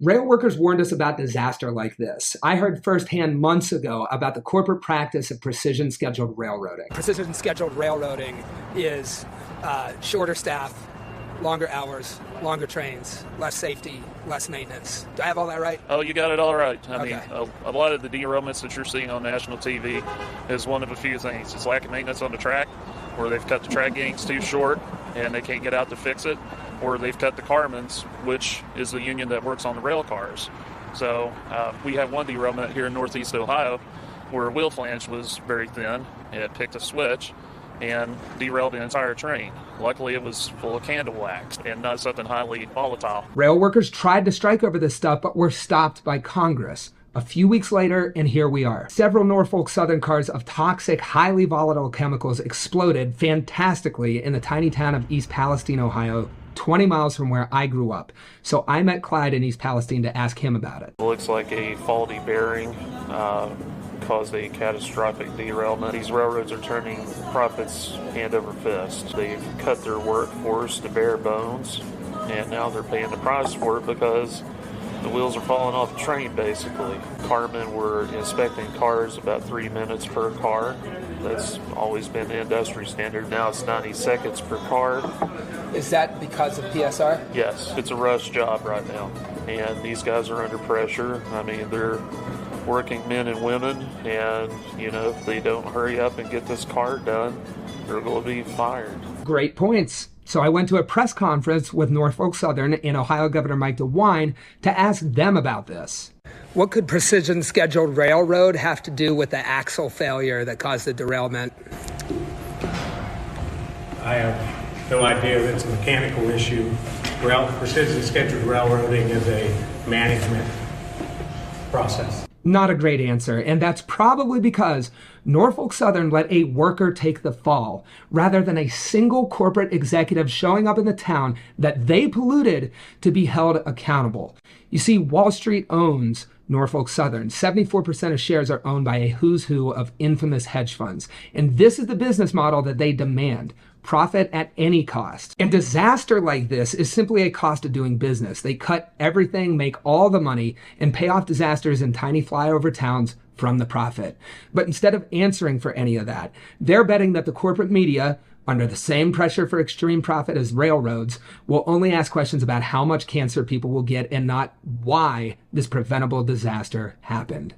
Rail workers warned us about disaster like this. I heard firsthand months ago about the corporate practice of precision scheduled railroading. Precision scheduled railroading is shorter staff, longer hours, longer trains, less safety, less maintenance. Do I have all that right? Oh, you got it all right. I mean, Okay. a lot of the derailments that you're seeing on national TV is one of a few things. It's lack of maintenance on the track, or they've cut the track gangs too short and they can't get out to fix it, or they've cut the carmen's, which is the union that works on the rail cars. So we have one derailment here in Northeast Ohio where a wheel flange was very thin. It picked a switch and derailed the entire train. Luckily, it was full of candle wax and not something highly volatile. Rail workers tried to strike over this stuff, but were stopped by Congress. A few weeks later, and here we are. Several Norfolk Southern cars of toxic, highly volatile chemicals exploded fantastically in the tiny town of East Palestine, Ohio, 20 miles from where I grew up. So I met Clyde in East Palestine to ask him about it. It looks like a faulty bearing caused a catastrophic derailment. These railroads are turning profits hand over fist. They've cut their workforce to bare bones, and now they're paying the price for it because the wheels are falling off the train, basically. Carmen were inspecting cars about 3 minutes per car. That's always been the industry standard. Now it's 90 seconds per car. Is that because of PSR? Yes, it's a rush job right now, and these guys are under pressure. I mean, they're working men and women, and, you know, if they don't hurry up and get this car done, they're going to be fired. Great points. So I went to a press conference with Norfolk Southern and Ohio Governor Mike DeWine to ask them about this. What could precision scheduled railroad have to do with the axle failure that caused the derailment? I have no idea that it's a mechanical issue. Precision scheduled railroading is a management process. Not a great answer, and that's probably because Norfolk Southern let a worker take the fall, rather than a single corporate executive showing up in the town that they polluted to be held accountable. You see, Wall Street owns Norfolk Southern. 74% of shares are owned by a who's who of infamous hedge funds, and this is the business model that they demand. Profit at any cost. And disaster like this is simply a cost of doing business. They cut everything, make all the money, and pay off disasters in tiny flyover towns from the profit. But instead of answering for any of that, they're betting that the corporate media, under the same pressure for extreme profit as railroads, will only ask questions about how much cancer people will get and not why this preventable disaster happened.